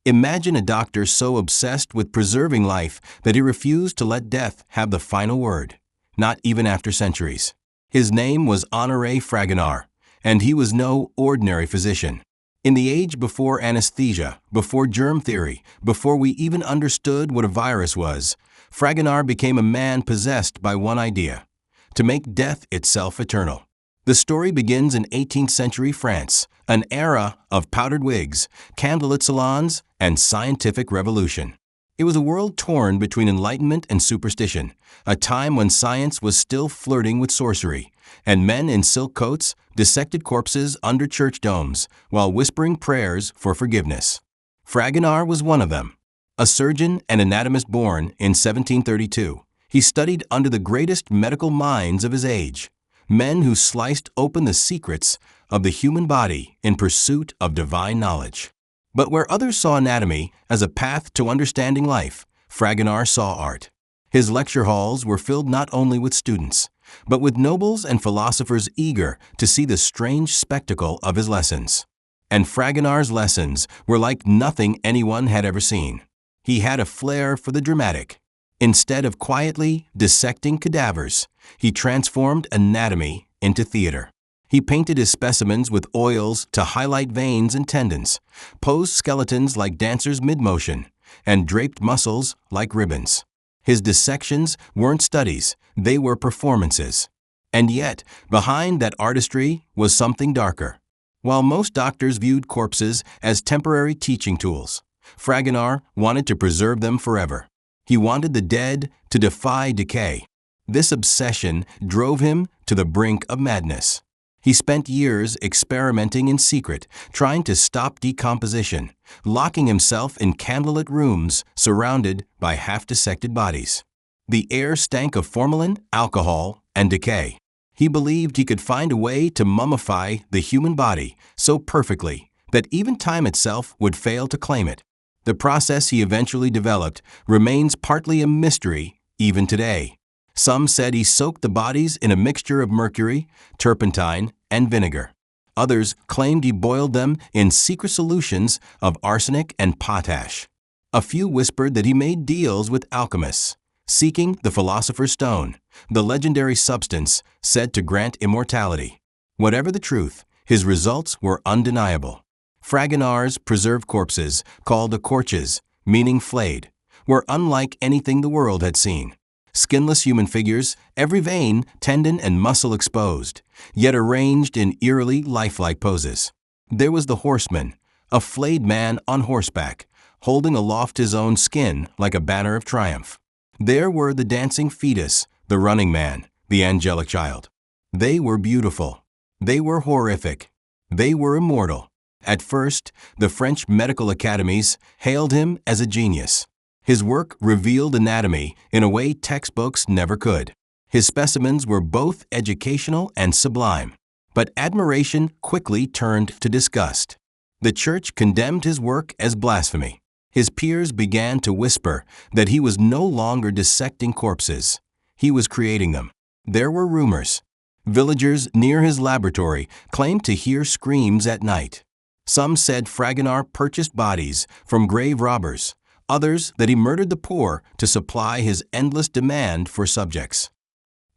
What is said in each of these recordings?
Imagine a doctor so obsessed with preserving life that he refused to let death have the final word, not even after centuries. His name was Honoré Fragonard, and he was no ordinary physician. In the age before anesthesia, before germ theory, before we even understood what a virus was, Fragonard became a man possessed by one idea: to make death itself eternal. The story begins in 18th century France, an era of powdered wigs, candlelit salons, and scientific revolution. It was a world torn between enlightenment and superstition, a time when science was still flirting with sorcery, and men in silk coats dissected corpses under church domes while whispering prayers for forgiveness. Fragonard was one of them. A surgeon and anatomist born in 1732, he studied under the greatest medical minds of his age, men who sliced open the secrets of the human body in pursuit of divine knowledge. But where others saw anatomy as a path to understanding life, Fragonard saw art. His lecture halls were filled not only with students, but with nobles and philosophers eager to see the strange spectacle of his lessons. And Fragonard's lessons were like nothing anyone had ever seen. He had a flair for the dramatic. Instead of quietly dissecting cadavers, he transformed anatomy into theater. He painted his specimens with oils to highlight veins and tendons, posed skeletons like dancers mid-motion, and draped muscles like ribbons. His dissections weren't studies, they were performances. And yet, behind that artistry was something darker. While most doctors viewed corpses as temporary teaching tools, Fragonard wanted to preserve them forever. He wanted the dead to defy decay. This obsession drove him to the brink of madness. He spent years experimenting in secret, trying to stop decomposition, locking himself in candlelit rooms surrounded by half-dissected bodies. The air stank of formalin, alcohol, and decay. He believed he could find a way to mummify the human body so perfectly that even time itself would fail to claim it. The process he eventually developed remains partly a mystery even today. Some said he soaked the bodies in a mixture of mercury, turpentine, and vinegar. Others claimed he boiled them in secret solutions of arsenic and potash. A few whispered that he made deals with alchemists, seeking the philosopher's stone, the legendary substance said to grant immortality. Whatever the truth, his results were undeniable. Fragonard's preserved corpses, called acorches, meaning flayed, were unlike anything the world had seen. Skinless human figures, every vein, tendon, and muscle exposed, yet arranged in eerily lifelike poses. There was the horseman, a flayed man on horseback, holding aloft his own skin like a banner of triumph. There were the dancing fetus, the running man, the angelic child. They were beautiful. They were horrific. They were immortal. At first, the French medical academies hailed him as a genius. His work revealed anatomy in a way textbooks never could. His specimens were both educational and sublime. But admiration quickly turned to disgust. The church condemned his work as blasphemy. His peers began to whisper that he was no longer dissecting corpses. He was creating them. There were rumors. Villagers near his laboratory claimed to hear screams at night. Some said Fragonard purchased bodies from grave robbers, others that he murdered the poor to supply his endless demand for subjects.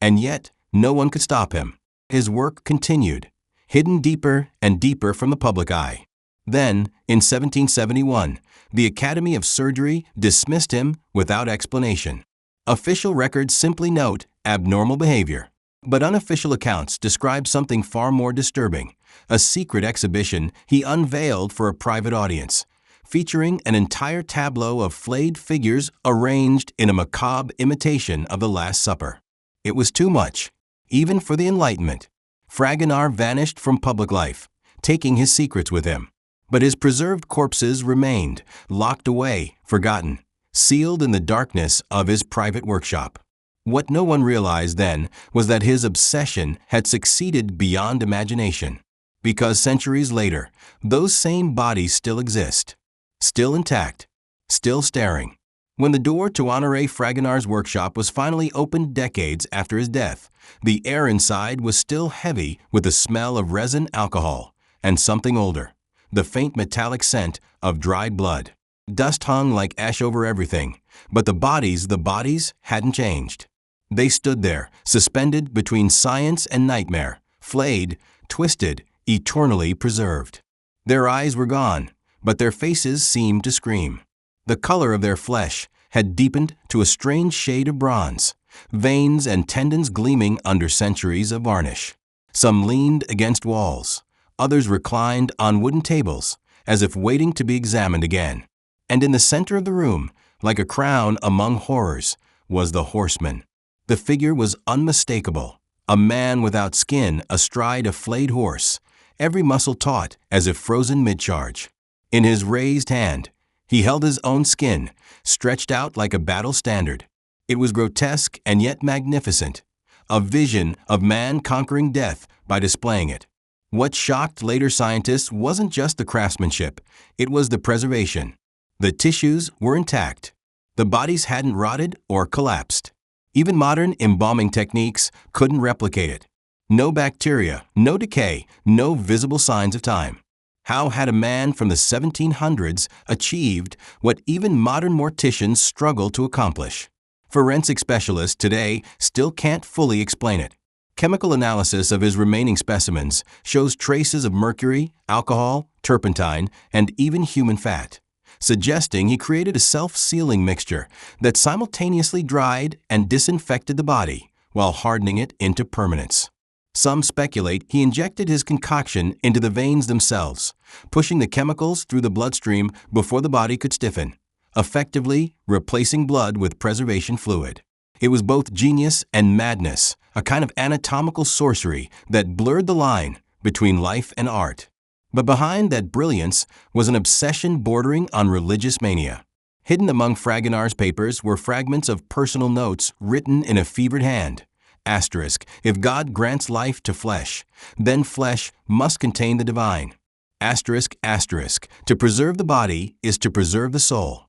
And yet, no one could stop him. His work continued, hidden deeper and deeper from the public eye. Then, in 1771, the Academy of Surgery dismissed him without explanation. Official records simply note abnormal behavior. But unofficial accounts describe something far more disturbing, a secret exhibition he unveiled for a private audience, featuring an entire tableau of flayed figures arranged in a macabre imitation of the Last Supper. It was too much, even for the Enlightenment. Fragonard vanished from public life, taking his secrets with him. But his preserved corpses remained, locked away, forgotten, sealed in the darkness of his private workshop. What no one realized then was that his obsession had succeeded beyond imagination, because centuries later, those same bodies still exist, still intact, still staring. When the door to Honoré Fragonard's workshop was finally opened decades after his death, the air inside was still heavy with the smell of resin alcohol and something older, the faint metallic scent of dried blood. Dust hung like ash over everything, but the bodies hadn't changed. They stood there, suspended between science and nightmare, flayed, twisted, eternally preserved. Their eyes were gone, but their faces seemed to scream. The color of their flesh had deepened to a strange shade of bronze, veins and tendons gleaming under centuries of varnish. Some leaned against walls, others reclined on wooden tables, as if waiting to be examined again. And in the center of the room, like a crown among horrors, was the horseman. The figure was unmistakable, a man without skin astride a flayed horse, every muscle taut as if frozen mid-charge. In his raised hand, he held his own skin, stretched out like a battle standard. It was grotesque and yet magnificent, a vision of man conquering death by displaying it. What shocked later scientists wasn't just the craftsmanship, it was the preservation. The tissues were intact. The bodies hadn't rotted or collapsed. Even modern embalming techniques couldn't replicate it. No bacteria, no decay, no visible signs of time. How had a man from the 1700s achieved what even modern morticians struggle to accomplish? Forensic specialists today still can't fully explain it. Chemical analysis of his remaining specimens shows traces of mercury, alcohol, turpentine, and even human fat, suggesting he created a self-sealing mixture that simultaneously dried and disinfected the body while hardening it into permanence. Some speculate he injected his concoction into the veins themselves, pushing the chemicals through the bloodstream before the body could stiffen, effectively replacing blood with preservation fluid. It was both genius and madness, a kind of anatomical sorcery that blurred the line between life and art. But behind that brilliance was an obsession bordering on religious mania. Hidden among Fragonard's papers were fragments of personal notes written in a fevered hand. Asterisk, if God grants life to flesh, then flesh must contain the divine. Asterisk, asterisk, to preserve the body is to preserve the soul.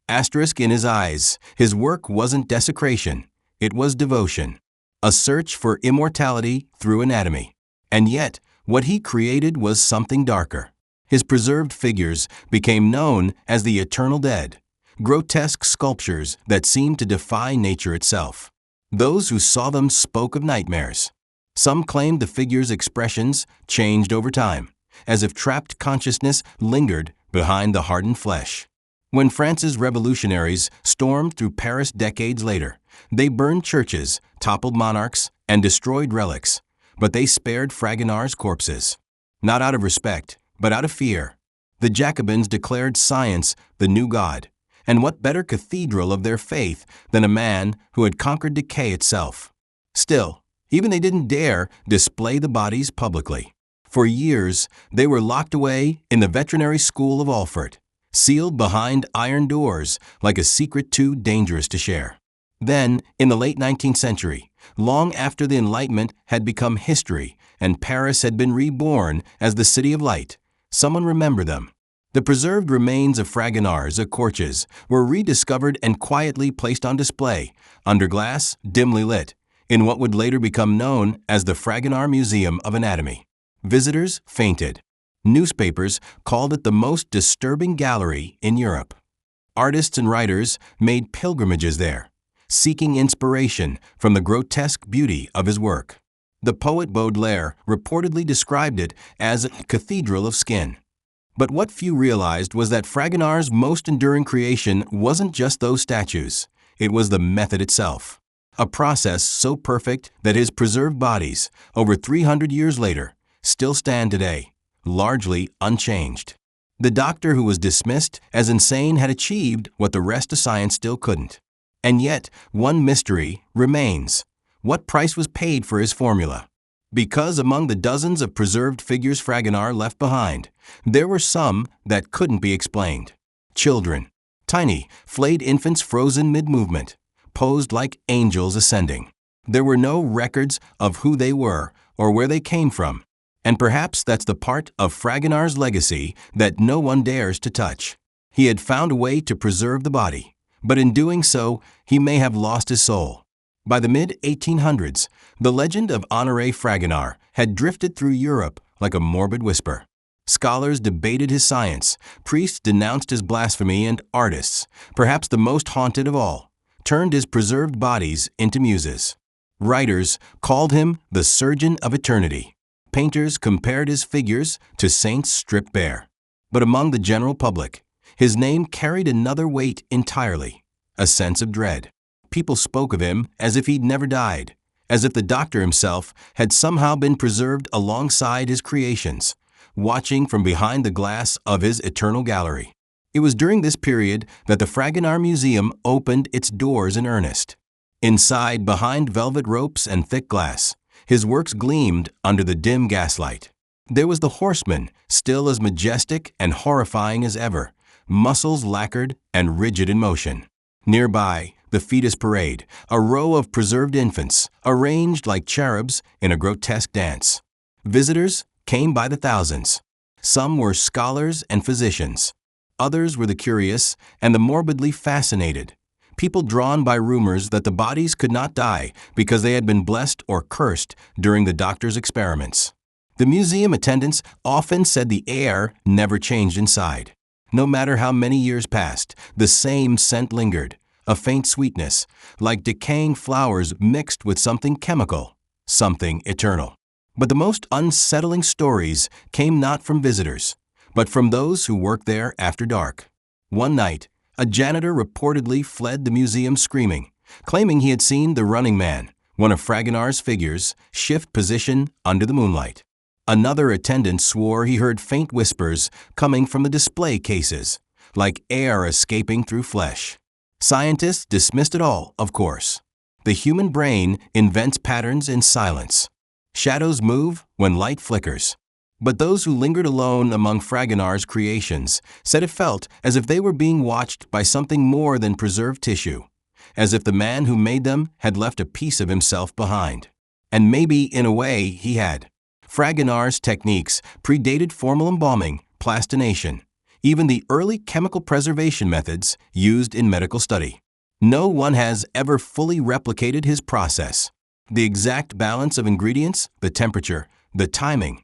Asterisk in his eyes, his work wasn't desecration, it was devotion. A search for immortality through anatomy. And yet, what he created was something darker. His preserved figures became known as the eternal dead, grotesque sculptures that seemed to defy nature itself. Those who saw them spoke of nightmares. Some claimed the figures' expressions changed over time, as if trapped consciousness lingered behind the hardened flesh. When France's revolutionaries stormed through Paris decades later, they burned churches, toppled monarchs, and destroyed relics, but they spared Fragonard's corpses. Not out of respect, but out of fear. The Jacobins declared science the new god, and what better cathedral of their faith than a man who had conquered decay itself? Still, even they didn't dare display the bodies publicly. For years, they were locked away in the veterinary school of Alfort, sealed behind iron doors like a secret too dangerous to share. Then, in the late 19th century, long after the Enlightenment had become history and Paris had been reborn as the City of Light, someone remembered them. The preserved remains of Fragonard's Accorches were rediscovered and quietly placed on display, under glass, dimly lit, in what would later become known as the Fragonard Museum of Anatomy. Visitors fainted. Newspapers called it the most disturbing gallery in Europe. Artists and writers made pilgrimages there, seeking inspiration from the grotesque beauty of his work. The poet Baudelaire reportedly described it as a cathedral of skin. But what few realized was that Fragonard's most enduring creation wasn't just those statues, it was the method itself. A process so perfect that his preserved bodies, over 300 years later, still stand today, largely unchanged. The doctor who was dismissed as insane had achieved what the rest of science still couldn't. And yet, one mystery remains. What price was paid for his formula? Because among the dozens of preserved figures Fragonard left behind, there were some that couldn't be explained. Children, tiny, flayed infants frozen mid-movement, posed like angels ascending. There were no records of who they were or where they came from, and perhaps that's the part of Fragonard's legacy that no one dares to touch. He had found a way to preserve the body, but in doing so, he may have lost his soul. By the mid-1800s, the legend of Honoré Fragonard had drifted through Europe like a morbid whisper. Scholars debated his science, priests denounced his blasphemy, and artists, perhaps the most haunted of all, turned his preserved bodies into muses. Writers called him the surgeon of eternity. Painters compared his figures to saints stripped bare. But among the general public, his name carried another weight entirely, a sense of dread. People spoke of him as if he'd never died, as if the doctor himself had somehow been preserved alongside his creations, watching from behind the glass of his eternal gallery. It was during this period that the Fragonard Museum opened its doors in earnest. Inside, behind velvet ropes and thick glass, his works gleamed under the dim gaslight. There was the horseman, still as majestic and horrifying as ever, muscles lacquered and rigid in motion. Nearby, the fetus parade, a row of preserved infants, arranged like cherubs in a grotesque dance. Visitors came by the thousands. Some were scholars and physicians. Others were the curious and the morbidly fascinated, people drawn by rumors that the bodies could not die because they had been blessed or cursed during the doctor's experiments. The museum attendants often said the air never changed inside. No matter how many years passed, the same scent lingered, a faint sweetness, like decaying flowers mixed with something chemical, something eternal. But the most unsettling stories came not from visitors, but from those who worked there after dark. One night, a janitor reportedly fled the museum screaming, claiming he had seen the running man, one of Fragonard's figures, shift position under the moonlight. Another attendant swore he heard faint whispers coming from the display cases, like air escaping through flesh. Scientists dismissed it all, of course. The human brain invents patterns in silence. Shadows move when light flickers. But those who lingered alone among Fragonard's creations said it felt as if they were being watched by something more than preserved tissue, as if the man who made them had left a piece of himself behind. And maybe, in a way, he had. Fragonard's techniques predated formal embalming, plastination, even the early chemical preservation methods used in medical study. No one has ever fully replicated his process. The exact balance of ingredients, the temperature, the timing,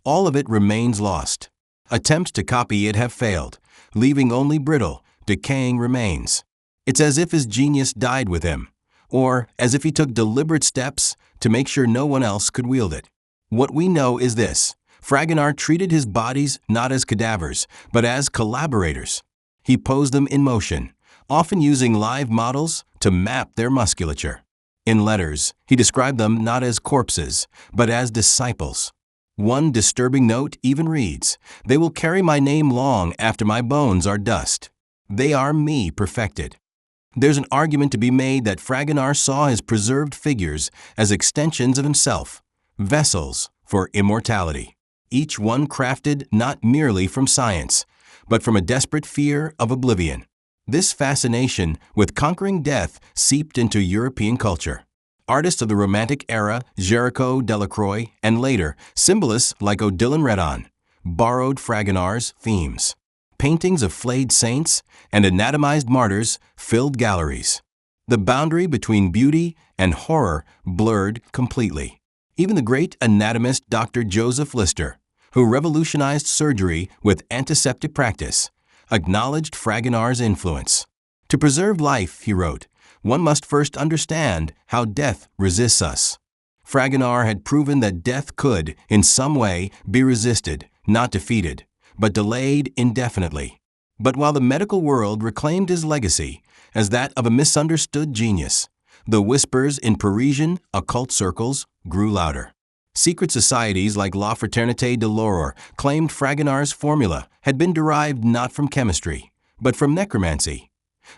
all of it remains lost. Attempts to copy it have failed, leaving only brittle, decaying remains. It's as if his genius died with him, or as if he took deliberate steps to make sure no one else could wield it. What we know is this: Fragonard treated his bodies not as cadavers, but as collaborators. He posed them in motion, often using live models to map their musculature. In letters, he described them not as corpses, but as disciples. One disturbing note even reads, "They will carry my name long after my bones are dust. They are me perfected." There's an argument to be made that Fragonard saw his preserved figures as extensions of himself, vessels for immortality, each one crafted not merely from science, but from a desperate fear of oblivion. This fascination with conquering death seeped into European culture. Artists of the Romantic era, Géricault, Delacroix, and later, symbolists like Odilon Redon, borrowed Fragonard's themes. Paintings of flayed saints and anatomized martyrs filled galleries. The boundary between beauty and horror blurred completely. Even the great anatomist Dr. Joseph Lister, who revolutionized surgery with antiseptic practice, acknowledged Fragonard's influence. To preserve life, he wrote, one must first understand how death resists us. Fragonard had proven that death could, in some way, be resisted, not defeated, but delayed indefinitely. But while the medical world reclaimed his legacy as that of a misunderstood genius, the whispers in Parisian occult circles grew louder. Secret societies like La Fraternité de l'Aurore claimed Fragonard's formula had been derived not from chemistry, but from necromancy,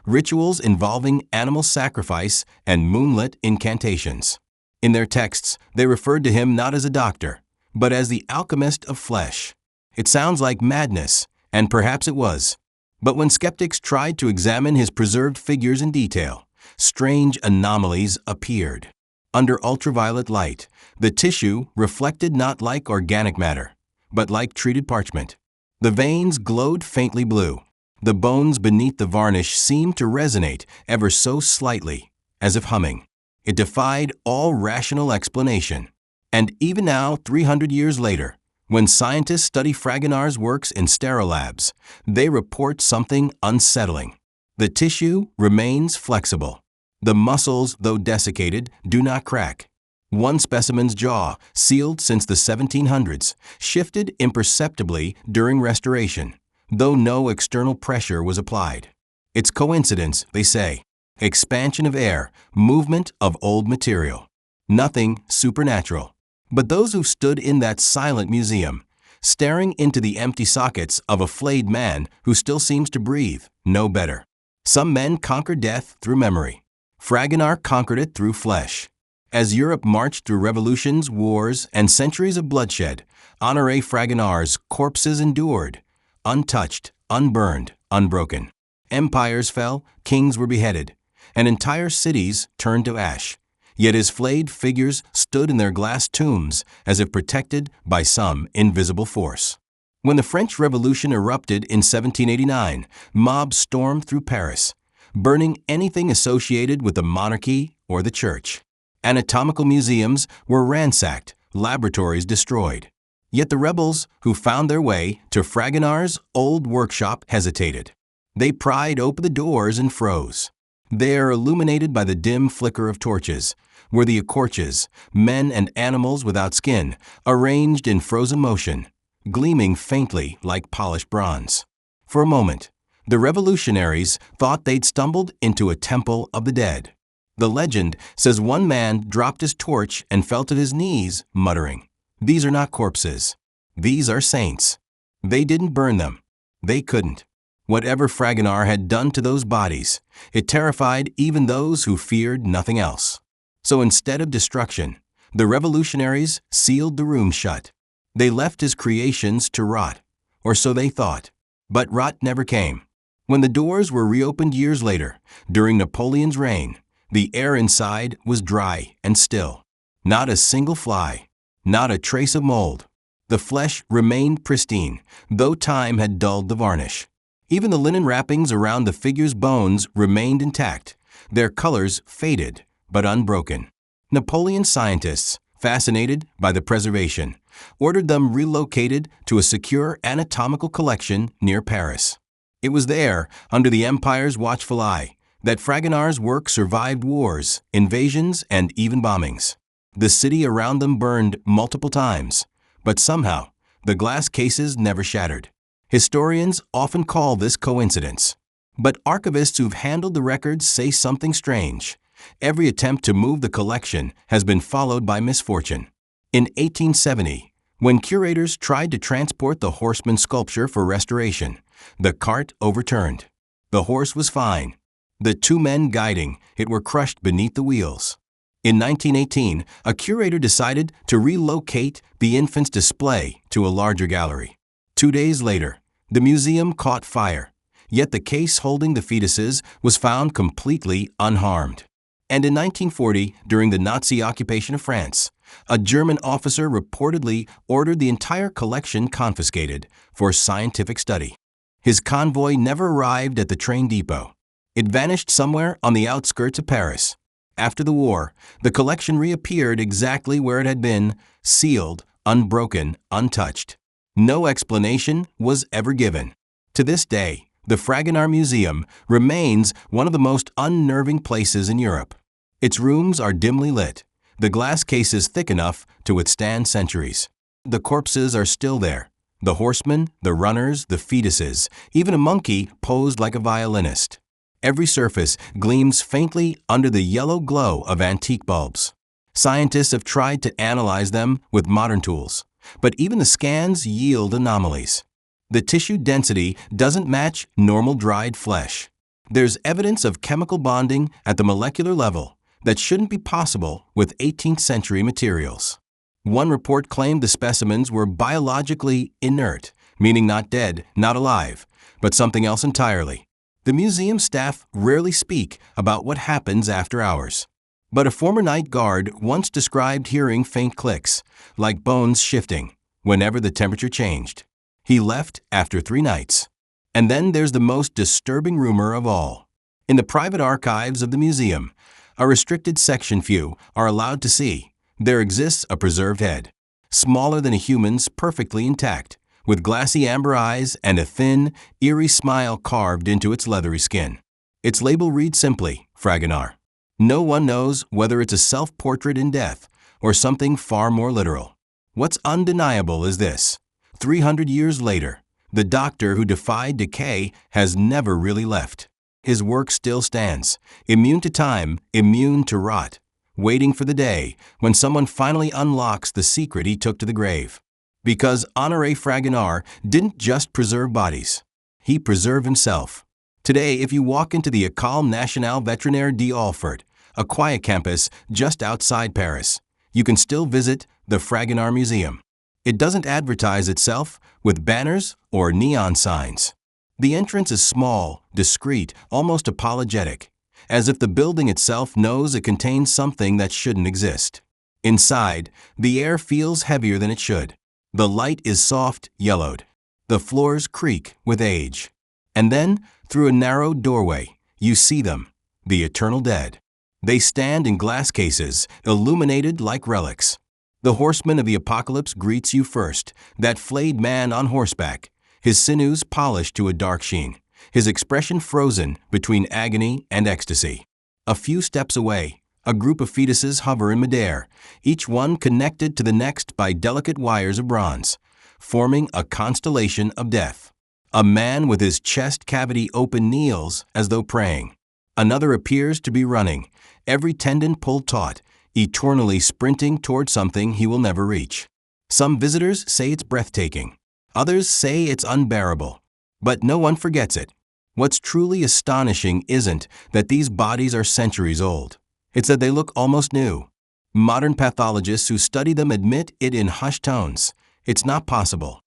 rituals involving animal sacrifice and moonlit incantations. In their texts, they referred to him not as a doctor, but as the alchemist of flesh. It sounds like madness, and perhaps it was. But when skeptics tried to examine his preserved figures in detail, strange anomalies appeared. Under ultraviolet light, the tissue reflected not like organic matter, but like treated parchment. The veins glowed faintly blue. The bones beneath the varnish seemed to resonate ever so slightly, as if humming. It defied all rational explanation. And even now, 300 years later, When scientists study Fragonard's works in sterile labs, they report something unsettling. The tissue remains flexible. The muscles, though desiccated, do not crack. One specimen's jaw, sealed since the 1700s, shifted imperceptibly during restoration, though no external pressure was applied. It's coincidence, they say. Expansion of air, movement of old material. Nothing supernatural. But those who stood in that silent museum, staring into the empty sockets of a flayed man who still seems to breathe, know better. Some men conquer death through memory. Fragonard conquered it through flesh. As Europe marched through revolutions, wars, and centuries of bloodshed, Honoré Fragonard's corpses endured, untouched, unburned, unbroken. Empires fell, kings were beheaded, and entire cities turned to ash. Yet his flayed figures stood in their glass tombs as if protected by some invisible force. When the French Revolution erupted in 1789, mobs stormed through Paris, burning anything associated with the monarchy or the church. Anatomical museums were ransacked, laboratories destroyed. Yet the rebels who found their way to Fragonard's old workshop hesitated. They pried open the doors and froze. There, illuminated by the dim flicker of torches, were the ecorches, men and animals without skin, arranged in frozen motion, gleaming faintly like polished bronze. For a moment, the revolutionaries thought they'd stumbled into a temple of the dead. The legend says one man dropped his torch and fell to his knees, muttering, "These are not corpses. These are saints." They didn't burn them. They couldn't. Whatever Fragonard had done to those bodies, it terrified even those who feared nothing else. So instead of destruction, the revolutionaries sealed the room shut. They left his creations to rot, or so they thought. But rot never came. When the doors were reopened years later, during Napoleon's reign, the air inside was dry and still. Not a single fly, not a trace of mold. The flesh remained pristine, though time had dulled the varnish. Even the linen wrappings around the figure's bones remained intact, their colors faded but unbroken. Napoleon's scientists, fascinated by the preservation, ordered them relocated to a secure anatomical collection near Paris. It was there, under the Empire's watchful eye, that Fragonard's work survived wars, invasions, and even bombings. The city around them burned multiple times, but somehow the glass cases never shattered. Historians often call this coincidence. But archivists who've handled the records say something strange. Every attempt to move the collection has been followed by misfortune. In 1870, when curators tried to transport the horseman sculpture for restoration, the cart overturned. The horse was fine. The two men guiding it were crushed beneath the wheels. In 1918, a curator decided to relocate the infant's display to a larger gallery. 2 days later, the museum caught fire, yet the case holding the fetuses was found completely unharmed. And in 1940, during the Nazi occupation of France, a German officer reportedly ordered the entire collection confiscated for scientific study. His convoy never arrived at the train depot. It vanished somewhere on the outskirts of Paris. After the war, the collection reappeared exactly where it had been, sealed, unbroken, untouched. No explanation was ever given. To this day, the Fragonard Museum remains one of the most unnerving places in Europe. Its rooms are dimly lit, the glass cases thick enough to withstand centuries. The corpses are still there, the horsemen, the runners, the fetuses, even a monkey posed like a violinist. Every surface gleams faintly under the yellow glow of antique bulbs. Scientists have tried to analyze them with modern tools, but even the scans yield anomalies. The tissue density doesn't match normal dried flesh. There's evidence of chemical bonding at the molecular level that shouldn't be possible with 18th century materials. One report claimed the specimens were biologically inert, meaning not dead, not alive, but something else entirely. The museum staff rarely speak about what happens after hours. But a former night guard once described hearing faint clicks, like bones shifting, whenever the temperature changed. He left after 3 nights. And then there's the most disturbing rumor of all. In the private archives of the museum, a restricted section few are allowed to see, there exists a preserved head. smaller than a human's, perfectly intact, with glassy amber eyes and a thin, eerie smile carved into its leathery skin. Its label reads simply, Fragonard. No one knows whether it's a self-portrait in death or something far more literal. What's undeniable is this: 300 years later, the doctor who defied decay has never really left. His work still stands, immune to time, immune to rot, waiting for the day when someone finally unlocks the secret he took to the grave. Because Honoré Fragonard didn't just preserve bodies. He preserved himself. Today, if you walk into the École Nationale Vétérinaire d'Alfort, a quiet campus just outside Paris, you can still visit the Fragonard Museum. It doesn't advertise itself with banners or neon signs. The entrance is small, discreet, almost apologetic, as if the building itself knows it contains something that shouldn't exist. Inside, the air feels heavier than it should. The light is soft, yellowed. The floors creak with age. And then, through a narrow doorway, you see them, the eternal dead. They stand in glass cases, illuminated like relics. The horseman of the apocalypse greets you first, that flayed man on horseback, his sinews polished to a dark sheen, his expression frozen between agony and ecstasy. A few steps away, a group of fetuses hover in midair, each one connected to the next by delicate wires of bronze, forming a constellation of death. A man with his chest cavity open kneels as though praying. Another appears to be running, every tendon pulled taut, eternally sprinting toward something he will never reach. Some visitors say it's breathtaking. Others say it's unbearable. But no one forgets it. What's truly astonishing isn't that these bodies are centuries old. It's that they look almost new. Modern pathologists who study them admit it in hushed tones. It's not possible.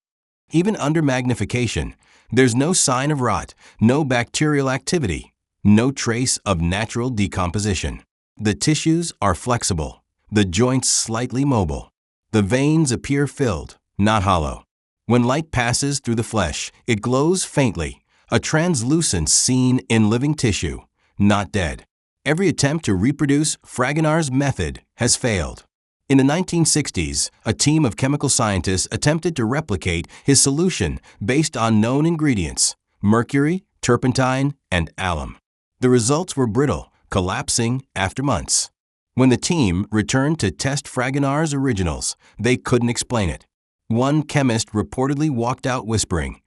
Even under magnification, there's no sign of rot, no bacterial activity, no trace of natural decomposition. The tissues are flexible, the joints slightly mobile. The veins appear filled, not hollow. When light passes through the flesh, it glows faintly, a translucence seen in living tissue, not dead. Every attempt to reproduce Fragonard's method has failed. In the 1960s, a team of chemical scientists attempted to replicate his solution based on known ingredients: mercury, turpentine, and alum. The results were brittle, collapsing after months. When the team returned to test Fragonard's originals, they couldn't explain it. One chemist reportedly walked out whispering,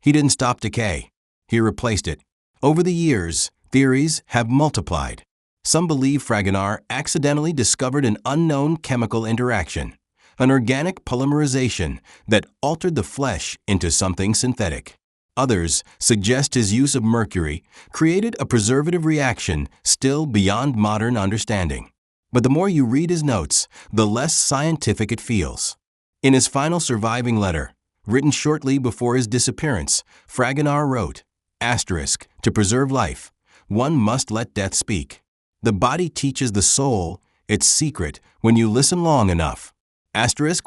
"He didn't stop decay. He replaced it." Over the years, theories have multiplied. Some believe Fragonard accidentally discovered an unknown chemical interaction, an organic polymerization that altered the flesh into something synthetic. Others suggest his use of mercury created a preservative reaction still beyond modern understanding. But the more you read his notes, the less scientific it feels. In his final surviving letter, written shortly before his disappearance, Fragonard wrote, "To preserve life, one must let death speak. The body teaches the soul its secret when you listen long enough."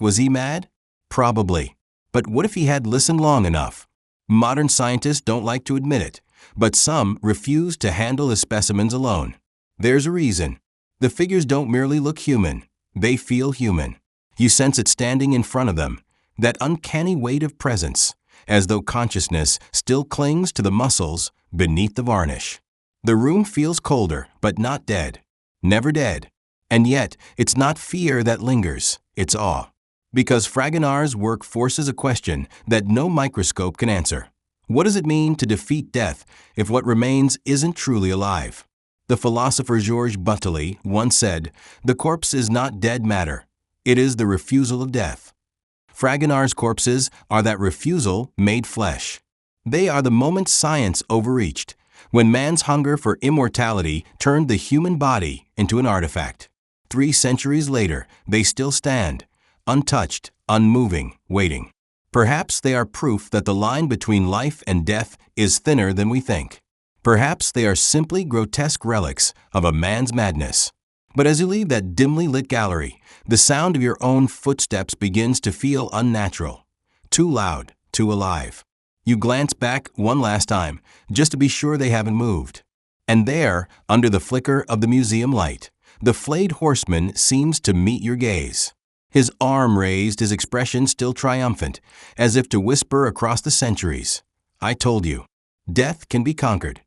Was he mad? Probably. But what if he had listened long enough? Modern scientists don't like to admit it, but some refuse to handle his specimens alone. There's a reason. The figures don't merely look human, they feel human. You sense it standing in front of them, that uncanny weight of presence, as though consciousness still clings to the muscles beneath the varnish. The room feels colder, but not dead. Never dead. And yet, it's not fear that lingers, it's awe. Because Fragonard's work forces a question that no microscope can answer. What does it mean to defeat death if what remains isn't truly alive? The philosopher Georges Bataille once said, "The corpse is not dead matter. It is the refusal of death." Fragonard's corpses are that refusal made flesh. They are the moment science overreached, when man's hunger for immortality turned the human body into an artifact. 3 centuries later, they still stand, untouched, unmoving, waiting. Perhaps they are proof that the line between life and death is thinner than we think. Perhaps they are simply grotesque relics of a man's madness. But as you leave that dimly lit gallery, the sound of your own footsteps begins to feel unnatural. Too loud, too alive. You glance back one last time, just to be sure they haven't moved. And there, under the flicker of the museum light, the flayed horseman seems to meet your gaze. His arm raised, his expression still triumphant, as if to whisper across the centuries, "I told you, death can be conquered."